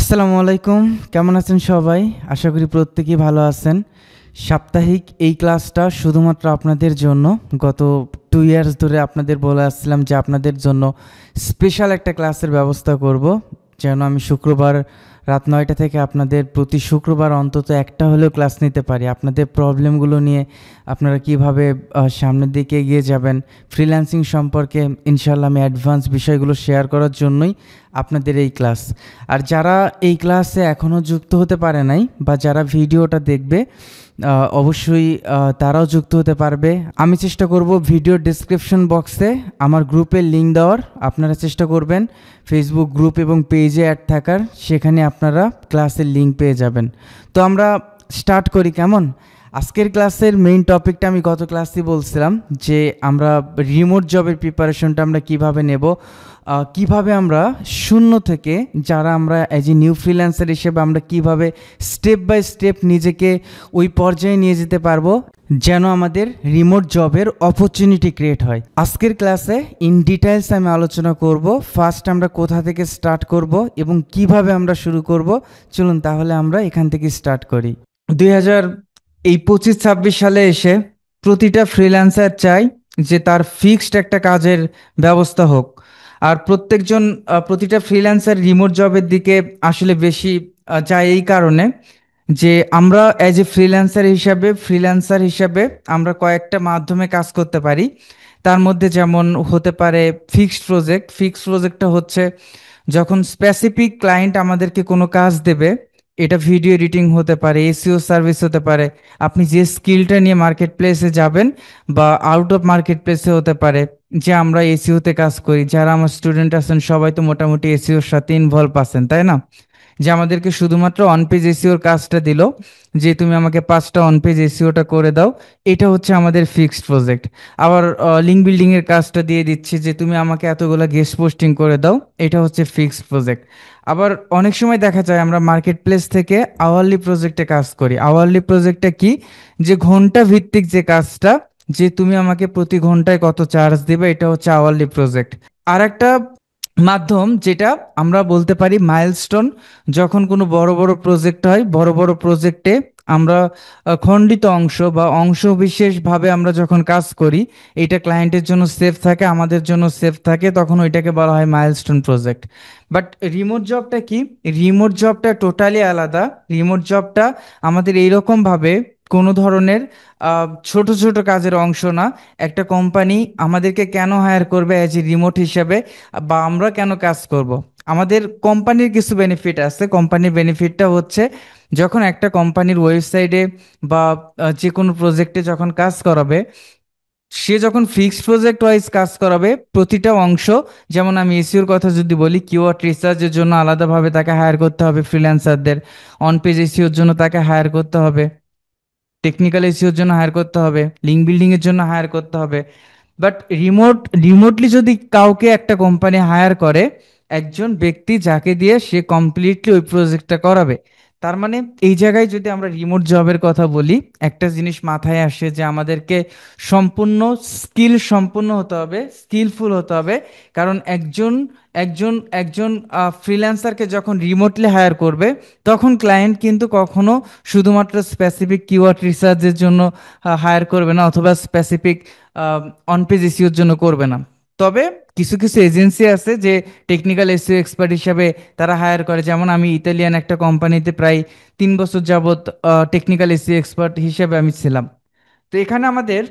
আসসালামু আলাইকুম। কেমন আছেন সবাই? আশা করি প্রত্যেকেই ভালো আছেন। সাপ্তাহিক এই ক্লাসটা শুধুমাত্র আপনাদের জন্য। গত 2 ইয়ার্স ধরে আপনাদের বলে আসছিলাম যে আপনাদের জন্য স্পেশাল একটা ক্লাসের ব্যবস্থা করব। যেন আমি শুক্রবার রাত 9টা থেকে আপনাদের প্রতি শুক্রবার অন্তত একটা হলেও ক্লাস নিতে পারি। আপনাদের প্রবলেমগুলো নিয়ে আপনারা কিভাবে সামনের দিকে এগিয়ে যাবেন, ফ্রিল্যান্সিং সম্পর্কে ইনশাআল্লাহ আমি অ্যাডভান্স বিষয়গুলো শেয়ার করার জন্যই আপনাদের এই ক্লাস। আর যারা এই ক্লাসে এখনও যুক্ত হতে পারে নাই বা যারা ভিডিওটা দেখবে অবশ্যই তারাও যুক্ত হতে পারবে। আমি চেষ্টা করব ভিডিও ডেসক্রিপশন বক্সে আমার গ্রুপের লিঙ্ক দেওয়ার। আপনারা চেষ্টা করবেন ফেসবুক গ্রুপ এবং পেজে অ্যাড থাকার, সেখানে আপনারা ক্লাসের লিঙ্ক পেয়ে যাবেন। তো আমরা স্টার্ট করি কেমন? আজকের ক্লাসের মেইন টপিকটা আমি গত ক্লাসেই বলছিলাম যে আমরা রিমোট জবের প্রিপারেশনটা আমরা কিভাবে নেব, কিভাবে আমরা শূন্য থেকে যারা আমরা অ্যাজ এ নিউ ফ্রিল্যান্সার হিসেবে আমরা কিভাবে স্টেপ বাই স্টেপ নিজেকে ওই পর্যায়ে নিয়ে যেতে পারবো যেন আমাদের রিমোট জবের অপরচুনিটি ক্রিয়েট হয়। আজকের ক্লাসে ইন ডিটেইলস আমি আলোচনা করব। ফার্স্ট আমরা কোথা থেকে স্টার্ট করব এবং কিভাবে আমরা শুরু করব। চলুন তাহলে আমরা এখান থেকে স্টার্ট করি। 2025-26 সালে এসে প্রতিটা ফ্রিল্যান্সার চায় যে তার ফিক্সড একটা কাজের ব্যবস্থা হোক। আর প্রতিটা ফ্রিল্যান্সার রিমোট জবের দিকে আসলে বেশি যায় এই কারণে যে আমরা অ্যাজ এ ফ্রিল্যান্সার হিসাবে আমরা কয়েকটা মাধ্যমে কাজ করতে পারি। তার মধ্যে যেমন হতে পারে ফিক্সড প্রজেক্টটা হচ্ছে যখন স্পেসিফিক ক্লায়েন্ট আমাদেরকে কোনো কাজ দেবে। এটা ভিডিও এডিটিং হতে পারে, এসইও সার্ভিস হতে পারে, আপনি যে স্কিলটা নিয়ে মার্কেট প্লেসে যাবেন, বা আউট অফ মার্কেট প্লেসে হতে পারে যে আমরা এসইওতে কাজ করি। যারা আমার স্টুডেন্ট আছেন সবাই তো মোটামুটি এসইওর সাথে ইনভলভ আছেন, তাই না? যে আমাদেরকে শুধুমাত্র অন পেজ এসইওর কাজটা দিল, যে তুমি আমাকে 5টা অন পেজ এসইওটা করে দাও, এটা হচ্ছে আমাদের ফিক্সড প্রজেক্ট। আবার লিঙ্ক বিল্ডিং এর কাজটা দিয়ে দিচ্ছে যে তুমি আমাকে এতগুলো গেস্ট পোস্টিং করে দাও, এটা হচ্ছে ফিক্সড প্রজেক্ট। আবার অনেক সময় দেখা যায় আমরা মার্কেট প্লেস থেকে আওয়ারলি প্রজেক্টে কাজ করি। আওয়ারলি প্রজেক্টটা কি? যে ঘন্টা ভিত্তিক যে কাজটা, যে তুমি আমাকে প্রতি ঘন্টায় কত চার্জ দিবে, এটা হচ্ছে আওয়ারলি প্রজেক্ট। আর একটা মাধ্যম যেটা আমরা বলতে পারি মাইলস্টোন। যখন কোনো বড় বড় প্রজেক্ট হয়, বড় বড় প্রজেক্টে আমরা খণ্ডিত অংশ বা অংশ বিশেষভাবে আমরা যখন কাজ করি, এটা ক্লায়েন্টের জন্য সেফ থাকে, আমাদের জন্য সেফ থাকে, তখন ওইটাকে বলা হয় মাইলস্টোন প্রজেক্ট। বাট রিমোট জবটা কি? রিমোট জবটা টোটালি আলাদা। রিমোট জবটা আমাদের এইরকমভাবে কোনো ধরনের ছোট ছোট কাজের অংশ না। একটা কোম্পানি আমাদেরকে কেন হায়ার করবে অ্যাজ এ রিমোট হিসাবে, বা আমরা কেন কাজ করব? আমাদের কোম্পানির কিছু বেনিফিট আছে। কোম্পানির বেনিফিটটা হচ্ছে যখন একটা কোম্পানির ওয়েবসাইটে বা যে কোনো প্রজেক্টে যখন কাজ করাবে, সে যখন ফিক্সড প্রজেক্ট ওয়াইজ কাজ করাবে প্রতিটা অংশ, যেমন আমি এসইওর কথা যদি বলি, কিওয়ার্ড রিসার্চের জন্য আলাদাভাবে তাকে হায়ার করতে হবে ফ্রিল্যান্সারদের, অন পেজ এসইওর জন্য তাকে হায়ার করতে হবে, টেকনিক্যাল এসইওর জন্য হায়ার করতে হবে, লিঙ্ক বিল্ডিং এর জন্য হায়ার করতে হবে। বাট রিমোটলি যদি কাউকে একটা কোম্পানি হায়ার করে, একজন ব্যক্তি যাকে দিয়ে সে কমপ্লিটলি ওই প্রজেক্টটা করাবে। তার মানে এই জায়গায় যদি আমরা রিমোট জবের কথা বলি, একটা জিনিস মাথায় আসে যে আমাদেরকে সম্পূর্ণ সম্পূর্ণ হতে হবে, স্কিলফুল হতে হবে। কারণ একজন একজন একজন ফ্রিল্যান্সারকে যখন রিমোটলি হায়ার করবে, তখন ক্লায়েন্ট কিন্তু কখনো শুধুমাত্র স্পেসিফিক কিওয়ার্ড রিসার্চের জন্য হায়ার করবে না, অথবা স্পেসিফিক অন পেজ এসইওর জন্য করবে না। তবে কিছু কিছু এজেন্সি আছে যে টেকনিক্যাল এসইও এক্সপার্ট হিসাবে তারা হায়ার করে। যেমন আমি ইতালিয়ান একটা কোম্পানিতে প্রায় 3 বছর যাবত টেকনিক্যাল এসইও এক্সপার্ট হিসেবে আমি ছিলাম। তো এখানে আমাদের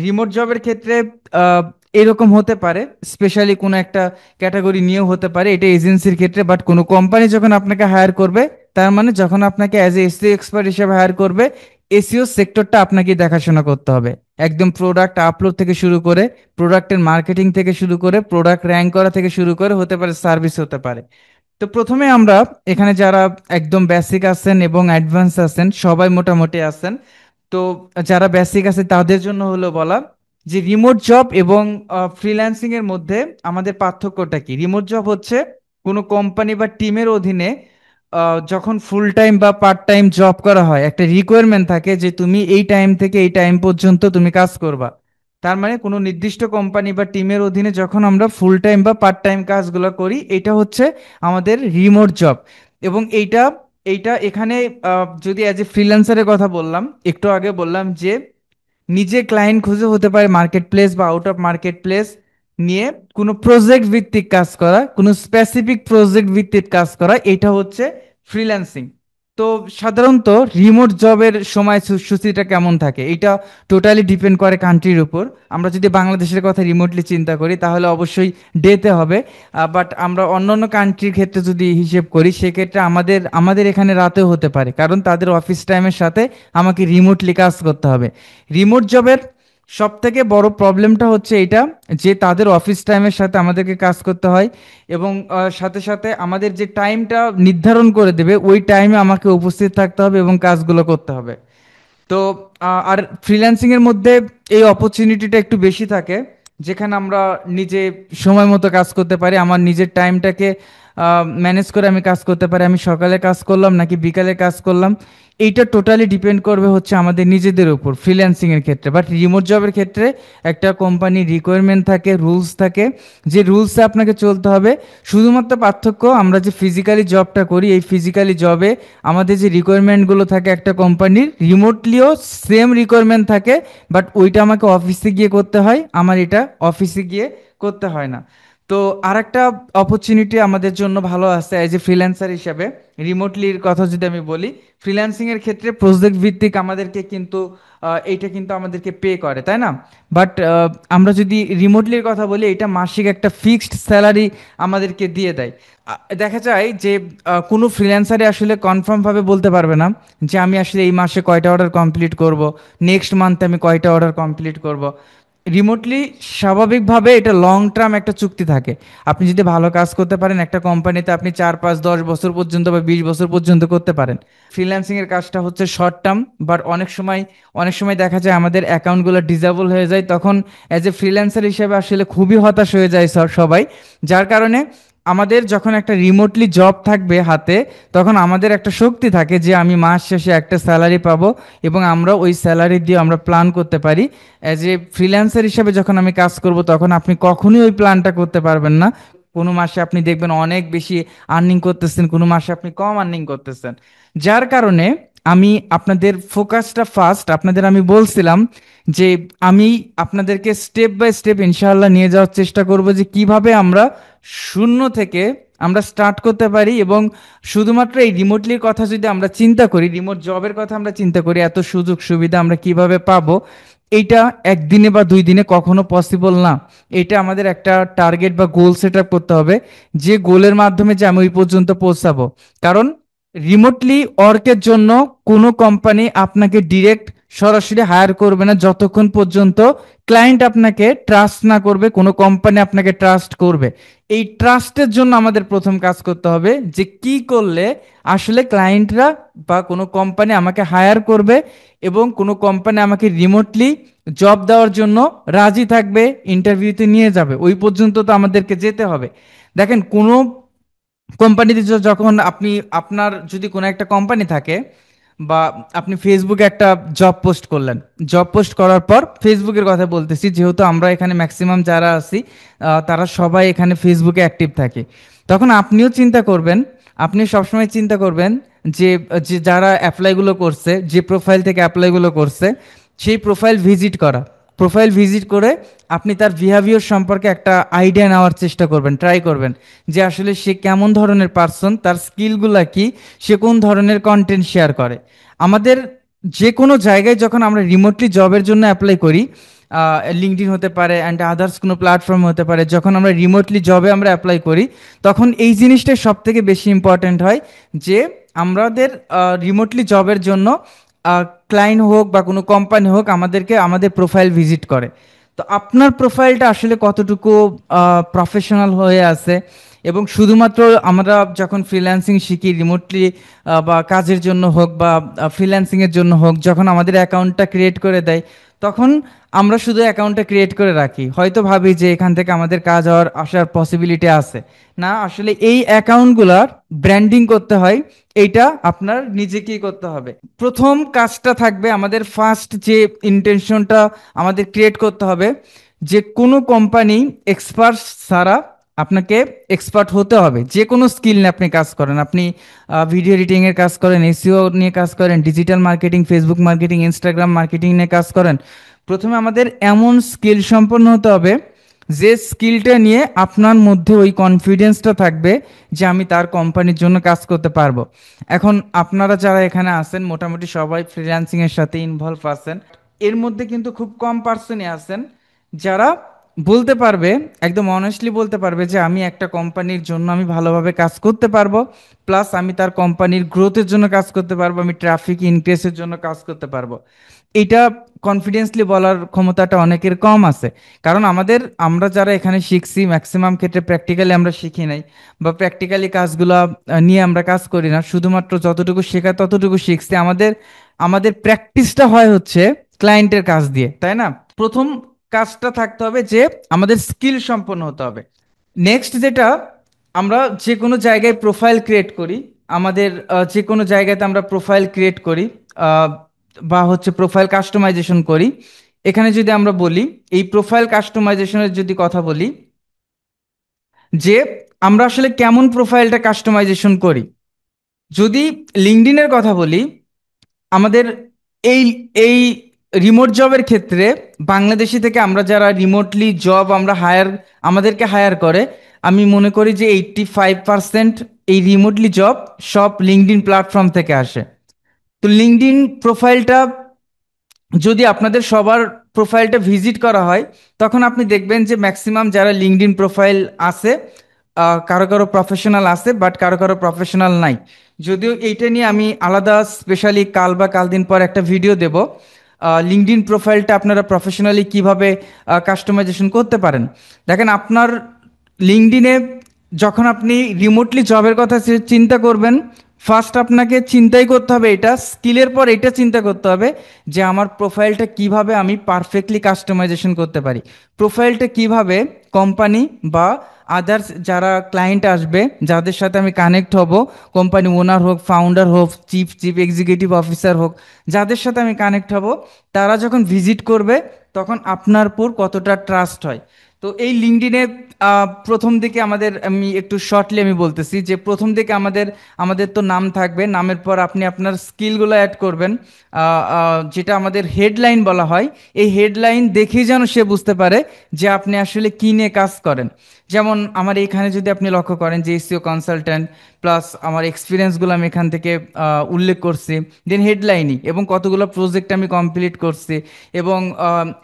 রিমোট জবের ক্ষেত্রে আহ, এরকম হতে পারে, স্পেশালি কোনো একটা ক্যাটাগরি নিয়েও হতে পারে, এটা এজেন্সির ক্ষেত্রে। বাট কোনো কোম্পানি যখন আপনাকে হায়ার করবে, তার মানে যখন আপনাকে অ্যাজ এ এসইও এক্সপার্ট হিসেবে হায়ার করবে, এসইও সেক্টরটা আপনাকে দেখাশোনা করতে হবে। একদম প্রোডাক্ট আপলোড থেকে শুরু করে, প্রোডাক্টের মার্কেটিং থেকে শুরু করে, প্রোডাক্ট র্যাঙ্ক করা থেকে শুরু করে, হতে পারে সার্ভিস হতে পারে। তো প্রথমে আমরা এখানে যারা একদম বেসিক আছেন এবং অ্যাডভান্স আছেন, সবাই মোটামুটি আছেন। তো যারা বেসিক আছে তাদের জন্য হলো বলা যে রিমোট জব এবং ফ্রিল্যান্সিং এর মধ্যে আমাদের পার্থক্যটা কি। রিমোট জব হচ্ছে কোনো কোম্পানি বা টিমের অধীনে যখন ফুল টাইম বা পার্ট টাইম জব করা হয়, একটা রিকোয়ারমেন্ট থাকে যে তুমি এই টাইম থেকে এই টাইম পর্যন্ত তুমি কাজ করবা। তার মানে কোনো নির্দিষ্ট কোম্পানি বা টিমের অধীনে যখন আমরা ফুল টাইম বা পার্ট টাইম কাজগুলো করি, এটা হচ্ছে আমাদের রিমোট জব। এবং এইটা এইটা এখানে যদি অ্যাজ এ ফ্রিল্যান্সারের কথা বললাম, একটু আগে বললাম যে নিজে ক্লায়েন্ট খুঁজে হতে পারে মার্কেট প্লেস বা আউট অফ মার্কেট প্লেস নিয়ে কোনো প্রজেক্ট ভিত্তিক কাজ করা, কোনো স্পেসিফিক প্রজেক্ট ভিত্তিক কাজ করা, এটা হচ্ছে ফ্রিল্যান্সিং। তো সাধারণত রিমোট জবের সময় সূচিটা কেমন থাকে এটা টোটালি ডিপেন্ড করে কান্ট্রির উপর। আমরা যদি বাংলাদেশের কথা রিমোটলি চিন্তা করি তাহলে অবশ্যই ডেতে হবে, বাট আমরা অন্যান্য কান্ট্রির ক্ষেত্রে যদি হিসেব করি সেক্ষেত্রে আমাদের আমাদের এখানে রাতেও হতে পারে, কারণ তাদের অফিস টাইমের সাথে আমাকে রিমোটলি কাজ করতে হবে। রিমোট জবের সব থেকে বড় প্রবলেমটা হচ্ছে এটা যে তাদের অফিস টাইমের সাথে আমাদেরকে কাজ করতে হয়, এবং সাথে সাথে আমাদের যে টাইমটা নির্ধারণ করে দেবে ওই টাইমে আমাকে উপস্থিত থাকতে হবে এবং কাজগুলো করতে হবে। তো আর ফ্রিল্যান্সিং এর মধ্যে এই অপরচুনিটিটা একটু বেশি থাকে, যেখানে আমরা নিজে সময় মতো কাজ করতে পারি, আমার নিজের টাইমটাকে ম্যানেজ করে আমি কাজ করতে পারি, আমি সকালে কাজ করলাম নাকি বিকালে কাজ করলাম, এইটা টোটালি ডিপেন্ড করবে হচ্ছে আমাদের নিজেদের উপর ফ্রিল্যান্সিং এর ক্ষেত্রে। বাট রিমোট জবের ক্ষেত্রে একটা কোম্পানির রিকোয়ারমেন্ট থাকে, রুলস থাকে, যে রুলসে আপনাকে চলতে হবে। শুধুমাত্র পার্থক্য আমরা যে ফিজিক্যালি জবটা করি এই ফিজিক্যালি জবে আমাদের যে রিকোয়ারমেন্টগুলো থাকে একটা কোম্পানির, রিমোটলিও সেম রিকোয়ারমেন্ট থাকে, বাট ওইটা আমাকে অফিসে গিয়ে করতে হয়, আমার এটা অফিসে গিয়ে করতে হয় না। তো আরেকটা অপরচুনিটি আমাদের জন্য ভালো আছে এজ এ ফ্রিল্যান্সার হিসাবে, রিমোটলির কথা যদি আমি বলি, ফ্রিল্যান্সিং এর ক্ষেত্রে প্রজেক্ট ভিত্তিক আমাদেরকে কিন্তু এইটা কিন্তু আমাদেরকে পে করে, তাই না? বাট আমরা যদি রিমোটলির কথা বলি এটা মাসিক একটা ফিক্সড স্যালারি আমাদেরকে দিয়ে দেয়। দেখা যায় যে কোনো ফ্রিল্যান্সারে আসলে কনফার্মভাবে বলতে পারবে না যে আমি আসলে এই মাসে কয়টা অর্ডার কমপ্লিট করব, নেক্সট মান্থে আমি কয়টা অর্ডার কমপ্লিট করব। রিমোটলি স্বাভাবিকভাবে এটা লং টার্ম একটা চুক্তি থাকে। আপনি যদি ভালো কাজ করতে পারেন একটা কোম্পানিতে আপনি 4 5 10 বছর পর্যন্ত বা 20 বছর পর্যন্ত করতে পারেন। ফ্রিল্যান্সিং এর কাজটা হচ্ছে শর্ট টার্ম, বাট অনেক সময় দেখা যায় আমাদের অ্যাকাউন্টগুলো ডিসেবল হয়ে যায়, তখন অ্যাজ এ ফ্রিল্যান্সার হিসেবে আসলে খুবই হতাশ হয়ে যায় সবাই। যার কারণে আমাদের যখন একটা রিমোটলি জব থাকবে হাতে, তখন আমাদের একটা শক্তি থাকে যে আমি মাস শেষে একটা স্যালারি পাবো, এবং আমরা ওই স্যালারি দিয়ে আমরা প্ল্যান করতে পারি। অ্যাজ এ ফ্রিল্যান্সার হিসেবে যখন আমি কাজ করব তখন আপনি কখনোই ওই প্ল্যানটা করতে পারবেন না। কোনো মাসে আপনি দেখবেন অনেক বেশি আর্নিং করতেছেন, কোনো মাসে আপনি কম আর্নিং করতেছেন। যার কারণে আমি আপনাদের ফোকাসটা ফার্স্ট আপনাদের আমি বলছিলাম যে আমি আপনাদেরকে স্টেপ বাই স্টেপ ইনশাআল্লাহ নিয়ে যাওয়ার চেষ্টা করব যে কিভাবে আমরা শূন্য থেকে আমরা স্টার্ট করতে পারি। এবং শুধুমাত্র এই রিমোটলির কথা যদি আমরা চিন্তা করি, রিমোট জবের কথা আমরা চিন্তা করি, এত সুযোগ সুবিধা আমরা কিভাবে পাবো, এইটা একদিনে বা 2 দিনে কখনো পসিবল না। এটা আমাদের একটা টার্গেট বা গোল সেট আপ করতে হবে, যে গোলের মাধ্যমে যে আমি ওই পর্যন্ত পৌঁছাবো। কারণ রিমোটলি ওয়ার্কের জন্য কোনো কোম্পানি আপনাকে ডিরেক্ট সরাসরি হায়ার করবে না যতক্ষণ পর্যন্ত ক্লায়েন্ট আপনাকে ট্রাস্ট না করবে, কোনো কোম্পানি আপনাকে ট্রাস্ট করবে। এই ট্রাস্টের জন্য আমাদের প্রথম কাজ করতে হবে যে কি করলে আসলে ক্লায়েন্টরা বা কোনো কোম্পানি আমাকে হায়ার করবে এবং কোনো কোম্পানি আমাকে রিমোটলি জব দেওয়ার জন্য রাজি থাকবে, ইন্টারভিউতে নিয়ে যাবে, ওই পর্যন্ত তো আমাদেরকে যেতে হবে। দেখেন কোনো কোম্পানিতে যখন আপনি আপনার যদি কোনো একটা কোম্পানি থাকে বা আপনি ফেসবুকে একটা জব পোস্ট করলেন, জব পোস্ট করার পর ফেসবুকের কথা বলতেছি যেহেতু আমরা এখানে ম্যাক্সিমাম যারা আছি তারা সবাই এখানে ফেসবুকে অ্যাক্টিভ থাকে, তখন আপনিও চিন্তা করবেন, আপনি সবসময় চিন্তা করবেন যে যে যারা অ্যাপ্লাইগুলো করছে, যে প্রোফাইল থেকে অ্যাপ্লাইগুলো করছে সেই প্রোফাইল ভিজিট করা, প্রোফাইল ভিজিট করে আপনি তার বিহেভিয়ার সম্পর্কে একটা আইডিয়া নেওয়ার চেষ্টা করবেন, ট্রাই করবেন যে আসলে সে কেমন ধরনের পার্সন, তার স্কিলগুলা কি, সে কোন ধরনের কন্টেন্ট শেয়ার করে। আমাদের যে কোনো জায়গায় যখন আমরা রিমোটলি জবের জন্য অ্যাপ্লাই করি, লিঙ্কডইন হতে পারে অ্যান্ড আদার্স কোনো প্ল্যাটফর্ম হতে পারে, যখন আমরা রিমোটলি জবে আমরা অ্যাপ্লাই করি তখন এই জিনিসটাই সব থেকে বেশি ইম্পর্ট্যান্ট হয় যে আমাদের রিমোটলি জবের জন্য ক্লায়েন্ট হোক বা কোনো কোম্পানি হোক আমাদেরকে আমাদের প্রোফাইল ভিজিট করে। তো আপনার প্রোফাইলটা আসলে কতটুকু প্রফেশনাল হয়ে আছে, এবং শুধুমাত্র আমরা যখন ফ্রিল্যান্সিং শিখি রিমোটলি বা কাজের জন্য হোক বা ফ্রিল্যান্সিংয়ের জন্য হোক, যখন আমাদের অ্যাকাউন্টটা ক্রিয়েট করে দেয় তখন আমরা শুধু অ্যাকাউন্টটা ক্রিয়েট করে রাখি, হয়তো ভাবি যে এখান থেকে আমাদের কাজ হওয়ার আসার পসিবিলিটি আছে। না, আসলে এই অ্যাকাউন্টগুলার ব্র্যান্ডিং করতে হয়, এইটা আপনার নিজেকেই করতে হবে। প্রথম কাজটা থাকবে আমাদের, ফার্স্ট যে ইন্টেনশনটা আমাদের ক্রিয়েট করতে হবে যে কোনো কোম্পানি এক্সপার্ট ছাড়া আপনাকে এক্সপার্ট হতে হবে। যে কোনো স্কিল নিয়ে আপনি কাজ করেন, আপনি ভিডিও এডিটিং এর কাজ করেন, এসইও নিয়ে কাজ করেন, digital marketing, Facebook marketing, Instagram marketing নিয়ে কাজ করেন, প্রথমে আমাদের এমন স্কিল সম্পন্ন হতে হবে যে স্কিলটা নিয়ে আপনার মধ্যে ওই কনফিডেন্সটা থাকবে যে আমি তার কোম্পানির জন্য কাজ করতে পারবো। এখন আপনারা যারা এখানে আছেন মোটামুটি সবাই ফ্রিল্যান্সিং এর সাথে ইনভলভ আছেন, এর মধ্যে কিন্তু খুব কম পার্সনই আছেন যারা বলতে পারবে, একদম অনেস্টলি বলতে পারবে যে আমি একটা কোম্পানির জন্য আমি ভালোভাবে কাজ করতে পারবো, প্লাস আমি তার কোম্পানির গ্রোথের জন্য কাজ করতে পারবো, আমি ট্রাফিক ইনক্রিজের জন্য কাজ করতে পারবো। এটা কনফিডেন্সলি বলার ক্ষমতাটা অনেকের কম আছে। কারণ আমরা যারা এখানে শিখছি ম্যাক্সিমাম ক্ষেত্রে প্র্যাকটিক্যালি আমরা শিখি নাই, বা প্র্যাকটিক্যালি কাজগুলো নিয়ে আমরা কাজ করি না, শুধুমাত্র যতটুকু শেখা ততটুকু শিখছি। আমাদের আমাদের প্র্যাকটিসটা হয় হচ্ছে ক্লায়েন্টের কাজ দিয়ে, তাই না? প্রথম কাজটা থাকতে হবে যে আমাদের স্কিল সম্পন্ন হতে হবে। নেক্সট যেটা, আমরা যে কোনো জায়গায় প্রোফাইল ক্রিয়েট করি, আমাদের যে কোনো জায়গাতে আমরা প্রোফাইল ক্রিয়েট করি, আহ, বা হচ্ছে প্রোফাইল কাস্টমাইজেশন করি। এখানে যদি আমরা বলি, এই প্রোফাইল কাস্টমাইজেশনের যদি কথা বলি, যে আমরা আসলে কেমন প্রোফাইলটা কাস্টমাইজেশন করি। যদি লিঙ্কডইনের কথা বলি, আমাদের এই এই রিমোট জবের ক্ষেত্রে বাংলাদেশি থেকে আমরা যারা রিমোটলি জব আমরা আমাদেরকে হায়ার করে, আমি মনে করি যে 85% এই রিমোটলি জব সব লিঙ্কডইন প্ল্যাটফর্ম থেকে আসে। তো লিঙ্কডইন প্রোফাইলটা যদি আপনাদের সবার প্রোফাইলটা ভিজিট করা হয়, তখন আপনি দেখবেন যে ম্যাক্সিমাম যারা লিঙ্কডইন প্রোফাইল আছে, কারো কারো প্রফেশনাল আছে বাট কারো কারো প্রফেশনাল নাই। যদিও এইটা নিয়ে আমি আলাদা স্পেশালি কাল বা কাল দিন পর একটা ভিডিও দেব, লিঙ্কডইন প্রোফাইলটা আপনারা প্রফেশনালি কিভাবে কাস্টমাইজেশন করতে পারেন। দেখেন, আপনার লিঙ্কডইনে যখন আপনি রিমোটলি জবের কথা চিন্তা করবেন, ফার্স্ট আপনাকে চিন্তাই করতে হবে, এটা স্কিলের পর এটা চিন্তা করতে হবে যে আমার প্রোফাইলটা কিভাবে আমি পারফেক্টলি কাস্টমাইজেশন করতে পারি। প্রোফাইলটা কিভাবে কোম্পানি বা আদার্স যারা ক্লায়েন্ট আসবে, যাদের সাথে আমি কানেক্ট হব, কোম্পানি ওনার হোক, ফাউন্ডার হোক, চিফ চিফ এক্সিকিউটিভ অফিসার হোক, যাদের সাথে আমি কানেক্ট হব, তারা যখন ভিজিট করবে তখন আপনার উপর কতটা ট্রাস্ট হয়। তো এই লিঙ্কডইনে প্রথম দিকে আমি একটু শর্টলি আমি বলতেছি যে প্রথম দিকে আমাদের আমাদের তো নাম থাকবে, নামের পর আপনি আপনার স্কিলগুলো অ্যাড করবেন, যেটা আমাদের হেডলাইন বলা হয়। এই হেডলাইন দেখেই যেন সে বুঝতে পারে যে আপনি আসলে কী নিয়ে কাজ করেন। যেমন আমার এখানে যদি আপনি লক্ষ্য করেন যে এসইও কনসালট্যান্ট, প্লাস আমার এক্সপিরিয়েন্সগুলো আমি এখান থেকে উল্লেখ করছি, দেন হেডলাইনই, এবং কতগুলো প্রজেক্ট আমি কমপ্লিট করছি, এবং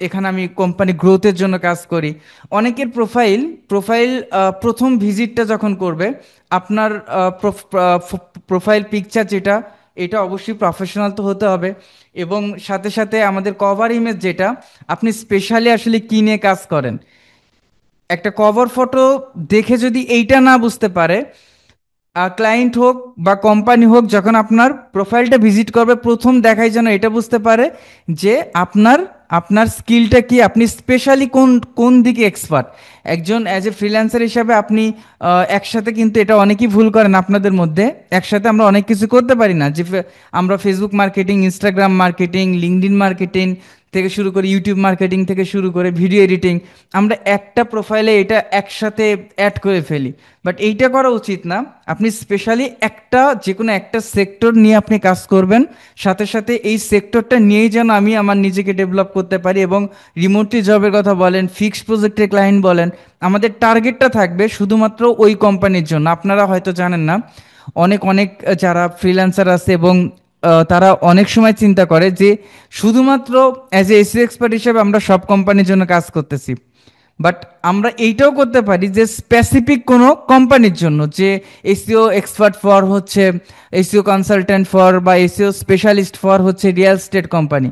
এখানে আমি কোম্পানি গ্রোথের জন্য কাজ করি। অনেকের প্রোফাইল প্রোফাইল প্রথম ভিজিটটা যখন করবে, আপনার প্রোফাইল পিকচার যেটা, এটা অবশ্যই প্রফেশনাল তো হতে হবে, এবং সাথে সাথে আমাদের কভার ইমেজ যেটা, আপনি স্পেশালি আসলে কী নিয়ে কাজ করেন। একটা কভার ফটো দেখে যদি এইটা না বুঝতে পারে, ক্লায়েন্ট হোক বা কোম্পানি হোক, যখন আপনার প্রোফাইলটা ভিজিট করবে প্রথম দেখাই যেন এটা বুঝতে পারে যে আপনার আপনার স্কিলটা কি, আপনি স্পেশালি কোন কোন দিকে এক্সপার্ট। একজন অ্যাজ এ ফ্রিল্যান্সার হিসাবে আপনি একসাথে, কিন্তু এটা অনেকেই ভুল করেন আপনাদের মধ্যে, একসাথে আমরা অনেক কিছু করতে পারি না। যে আমরা Facebook marketing, Instagram marketing, LinkedIn marketing থেকে শুরু করে, ইউটিউব মার্কেটিং থেকে শুরু করে ভিডিও এডিটিং, আমরা একটা প্রোফাইলে এটা একসাথে অ্যাড করে ফেলি। বাট এইটা করা উচিত না। আপনি স্পেশালি যে কোনো একটা সেক্টর নিয়ে আপনি কাজ করবেন, সাথে সাথে এই সেক্টরটা নিয়েই যেন আমি আমার নিজেকে ডেভেলপ করতে পারি। এবং রিমোটলি জবের কথা বলেন, ফিক্সড প্রজেক্টের ক্লায়েন্ট বলেন, আমাদের টার্গেটটা থাকবে শুধুমাত্র ওই কোম্পানির জন্য। আপনারা হয়তো জানেন না, অনেক অনেক যারা ফ্রিল্যান্সার আছে, এবং তারা অনেক সময় চিন্তা করে যে শুধুমাত্র অ্যাজ এ এসইও এক্সপার্ট হিসেবে আমরা সব কোম্পানির জন্য কাজ করতেছি। বাট আমরা এইটাও করতে পারি যে স্পেসিফিক কোনো কোম্পানির জন্য, যে এসইও এক্সপার্ট ফর হচ্ছে এসইও কনসালট্যান্ট ফর, বা এসইও স্পেশালিস্ট ফর হচ্ছে real estate company,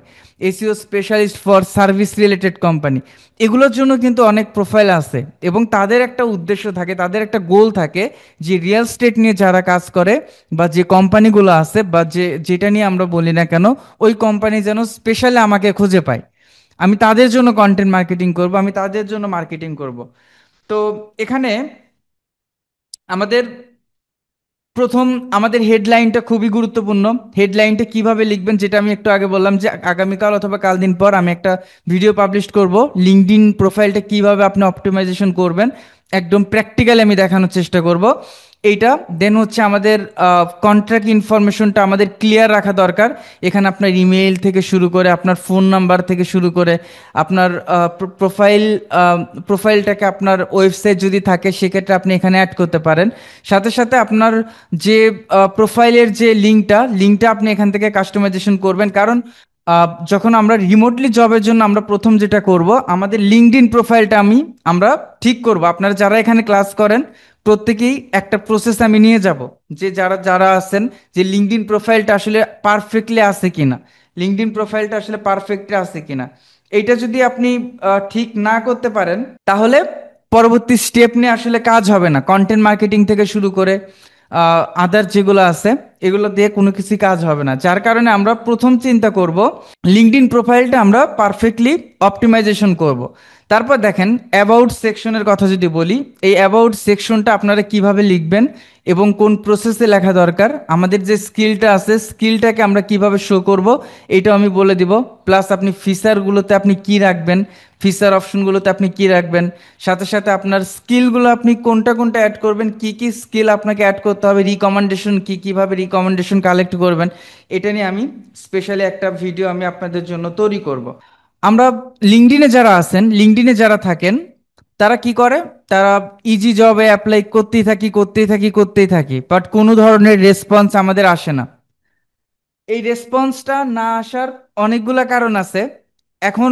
SEO specialist for service related company. এগুলোর জন্য কিন্তু অনেক প্রোফাইল আছে, এবং তাদের একটা উদ্দেশ্য থাকে, তাদের একটা গোল থাকে যে রিয়েল এস্টেট নিয়ে যারা কাজ করে, বা যে কোম্পানিগুলো আছে, বা যেটা নিয়ে আমরা বলি না কেন, ওই কোম্পানি যেন স্পেশালি আমাকে খুঁজে পায়, আমি তাদের জন্য কন্টেন্ট মার্কেটিং করব, আমি তাদের জন্য মার্কেটিং করব। তো এখানে আমাদের প্রথম আমাদের হেডলাইনটা খুবই গুরুত্বপূর্ণ। হেডলাইনটা কিভাবে লিখবেন, যেটা আমি একটু আগে বললাম যে আগামীকাল অথবা কাল দিন পর আমি একটা ভিডিও পাবলিশ করব লিঙ্কডইন প্রোফাইলটা কিভাবে আপনি অপটিমাইজেশন করবেন। একদম প্র্যাকটিক্যালি আমি দেখানোর চেষ্টা করব এইটা। দেন হচ্ছে আমাদের কন্ট্রাক্ট ইনফরমেশনটা আমাদের ক্লিয়ার রাখা দরকার। এখানে আপনার ইমেল থেকে শুরু করে আপনার ফোন নাম্বার থেকে শুরু করে আপনার প্রোফাইলটাকে আপনার ওয়েবসাইট যদি থাকে সেক্ষেত্রে আপনি এখানে অ্যাড করতে পারেন। সাথে সাথে আপনার যে প্রোফাইলের যে লিঙ্কটা আপনি এখান থেকে কাস্টমাইজেশন করবেন। কারণ যখন আমরা রিমোটলি জবের জন্য আমরা প্রথম যেটা করব, আমাদের লিঙ্কডইন প্রোফাইলটা আমরা ঠিক করব। আপনারা যারা এখানে ক্লাস করেন প্রত্যেকেই একটা প্রসেস আমি নিয়ে যাব, যে যারা যারা আছেন যে লিঙ্কডইন প্রোফাইলটা আসলে পারফেক্টলি আছে কিনা, লিঙ্কডইন প্রোফাইলটা আসলে পারফেক্টলি আছে কিনা। এইটা যদি আপনি ঠিক না করতে পারেন তাহলে পরবর্তী স্টেপ নিয়ে আসলে কাজ হবে না। কন্টেন্ট মার্কেটিং থেকে শুরু করে আদার যেগুলো আছে এগুলো দিয়ে কোনো কিছু কাজ হবে না। যার কারণে আমরা প্রথম চিন্তা করব লিঙ্কডইন প্রোফাইলটা আমরা পারফেক্টলি অপটিমাইজেশন করব। তারপর দেখেন অ্যাবাউট সেকশনের কথা যদি বলি, এই অ্যাবাউট সেকশনটা আপনারা কিভাবে লিখবেন এবং কোন প্রসেসে লেখা দরকার, আমাদের যে স্কিলটা আছে স্কিলটাকে আমরা কিভাবে শো করব এইটাও আমি বলে দিব। প্লাস আপনি ফিচারগুলোতে আপনি কি রাখবেন, ফিচার অপশনগুলোতে আপনি কি রাখবেন, সাথে সাথে আপনার স্কিলগুলো আপনি কোনটা কোনটা অ্যাড করবেন, কি কি স্কিল আপনাকে অ্যাড করতে হবে, রিকমেন্ডেশন কি, কিভাবে রিকমেন্ডেশন কালেক্ট করবেন, এটা নিয়ে আমি স্পেশালি একটা ভিডিও আমি আপনাদের জন্য তৈরি করব। আমরা লিঙ্কডইনে যারা আছেন, লিঙ্কডইনে যারা থাকেন তারা কি করে, তারা ইজি জবে অ্যাপ্লাই করতেই থাকি বাট কোনো ধরনের রেসপন্স আমাদের আসে না। এই রেসপন্সটা না আসার অনেকগুলা কারণ আছে। এখন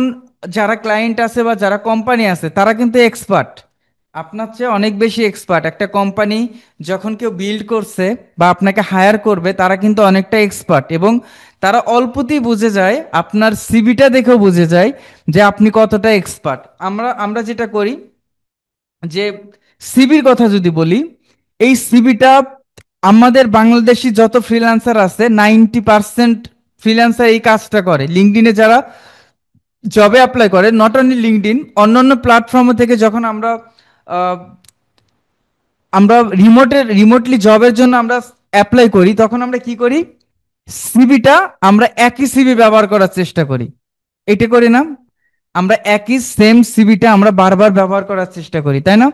যারা ক্লায়েন্ট আছে বা যারা কোম্পানি আছে তারা কিন্তু এক্সপার্ট, আপনার চেয়ে অনেক বেশি এক্সপার্ট। একটা কোম্পানি যখন কেউ বিল্ড করছে বা আপনাকে হায়ার করবে তারা কিন্তু অনেকটা এক্সপার্ট, এবং তারা অল্পতেই বুঝে যায়, আপনার সিভিটা দেখেও বুঝে যায় যে আপনি কতটা এক্সপার্ট। আমরা আমরা যেটা করি যে সিভির কথা যদি বলি, এই সিভিটা আমাদের বাংলাদেশি যত ফ্রিল্যান্সার আছে 90% ফ্রিল্যান্সার এই কাজটা করে। লিঙ্কডইনে যারা জবে অ্যাপ্লাই করে, নট অনলি লিঙ্কডইন, অন্যান্য প্ল্যাটফর্ম থেকে যখন আমরা আহ, আমরা রিমোটলি জবের জন্য আমরা অ্যাপ্লাই করি তখন আমরা কি করি, সিভিটা আমরা একই সিভি ব্যবহার করার চেষ্টা করি। এটা করি না? আমরা একই সেম সিভিটা আমরা বারবার ব্যবহার করার চেষ্টা করি, তাই না?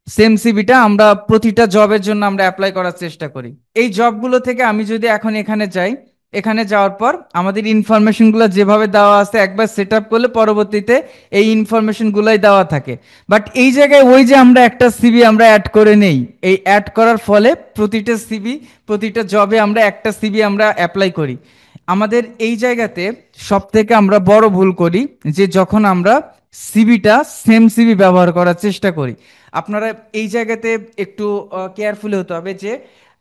সেম সিভিটা আমরা প্রতিটা জবের জন্য আমরা অ্যাপ্লাই করার চেষ্টা করি। এই জবগুলো থেকে আমি যদি এখন এখানে যাই, এখানে যাওয়ার পর আমাদের ইনফরমেশনগুলো যেভাবে দেওয়া আছে একবার সেট আপ করলে পরবর্তীতে এই ইনফরমেশনগুলোই দেওয়া থাকে। বাট এই জায়গায় ওই যে আমরা একটা সিভি আমরা অ্যাড করে নেই, এই অ্যাড করার ফলে প্রতিটা সিভি, প্রতিটা জবে আমরা একটা সিভি আমরা অ্যাপ্লাই করি। আমাদের এই জায়গাতে সব থেকে আমরা বড় ভুল করি যে যখন আমরা সিভিটা সেম সিভি ব্যবহার করার চেষ্টা করি। আপনারা এই জায়গাতে একটু কেয়ারফুল হতে হবে যে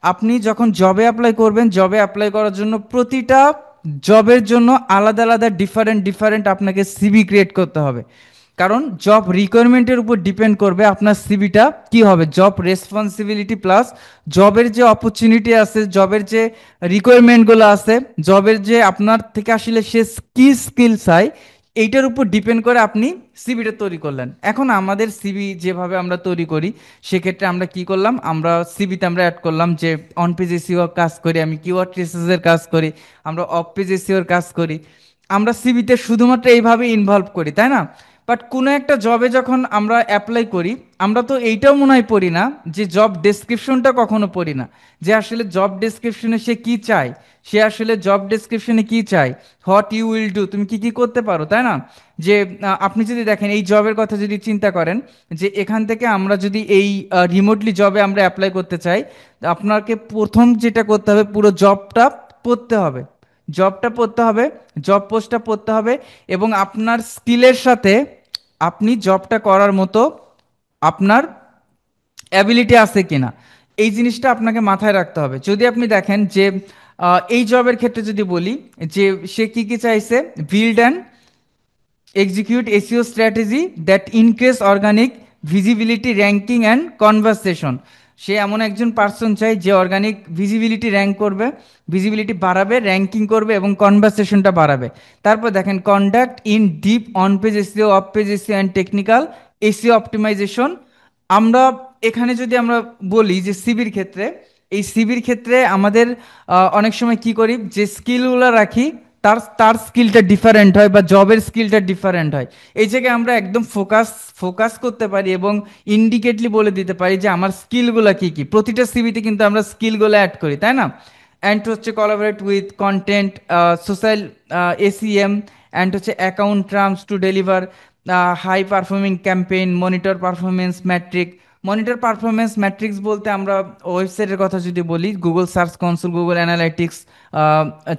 আপনি যখন জবে অ্যাপ্লাই করবেন, জবে অ্যাপ্লাই করার জন্য প্রতিটা জবের জন্য আলাদা আলাদা ডিফারেন্ট ডিফারেন্ট আপনাকে সিভি ক্রিয়েট করতে হবে। কারণ জব রিকোয়ারমেন্টের উপর ডিপেন্ড করবে আপনার সিভিটা কি হবে। জব রেসপন্সিবিলিটি প্লাস জবের যে অপরচুনিটি আছে, জবের যে রিকোয়ারমেন্টগুলো আছে, জবের যে আপনার থেকে আসলে সে কি স্কিল চাই, এইটার উপর ডিপেন্ড করে আপনি সিভিটা তৈরি করলেন। এখন আমাদের সিভি যেভাবে আমরা তৈরি করি সেক্ষেত্রে আমরা কি করলাম, আমরা সিভিতে আমরা অ্যাড করলাম যে অন পেজ এসইও কাজ করি, আমি কিওয়ার্ড রিসার্চের কাজ করি, আমরা অফ পেজ এসইওর কাজ করি। আমরা সিভিতে শুধুমাত্র এইভাবে ইনভলভ করি, তাই না? বাট কোনো একটা জবে যখন আমরা অ্যাপ্লাই করি আমরা তো এইটাও মনে হয় পড়ি না যে জব ডেসক্রিপশনটা কখনো পড়ি না, যে আসলে জব ডেসক্রিপশনে সে কি চায়, সে আসলে জব ডেসক্রিপশনে কি চায়, হোয়াট ইউ উইল ডু, তুমি কি কি করতে পারো, তাই না? যে আপনি যদি দেখেন এই জবের কথা যদি চিন্তা করেন, যে এখান থেকে আমরা যদি এই রিমোটলি জবে আমরা অ্যাপ্লাই করতে চাই, আপনাকে প্রথম যেটা করতে হবে পুরো জবটা পড়তে হবে, জবটা পড়তে হবে, জব পোস্টটা পড়তে হবে, এবং আপনার স্কিলের সাথে আপনি জবটা করার মতো আপনার অ্যাবিলিটি আছে কিনা এই জিনিসটা আপনাকে মাথায় রাখতে হবে। যদি আপনি দেখেন যে এই জবের ক্ষেত্রে যদি বলি যে সে কি কি চাইছে, build and execute SEO strategy that increase organic visibility ranking and conversation। সে এমন একজন পার্সন চাই যে অর্গানিক ভিজিবিলিটি র্যাঙ্ক করবে, ভিজিবিলিটি বাড়াবে, র্যাঙ্কিং করবে এবং কনভারসেশনটা বাড়াবে। তারপর দেখেন conduct in deep on page SEO, off page SEO and technical SEO optimisation. আমরা এখানে যদি আমরা বলি যে সিবির ক্ষেত্রে, এই সিবির ক্ষেত্রে আমাদের অনেক সময় কি করি যে স্কিলগুলো রাখি তার তার স্কিলটা ডিফারেন্ট হয় বা জবের স্কিলটা ডিফারেন্ট হয়। এই জায়গায় আমরা একদম ফোকাস করতে পারি এবং ইন্ডিকেটলি বলে দিতে পারি যে আমার স্কিলগুলো কি কি। প্রতিটা সিভিতে কিন্তু আমরা স্কিলগুলো অ্যাড করি, তাই না? অ্যান্ড হচ্ছে collaborate with content, social, ACM, and হচ্ছে account teams to deliver high performing campaign, monitor performance metric. Monitor performance metrics বলতে আমরা ওয়েবসাইটের কথা যদি বলি, Google search console, Google analytics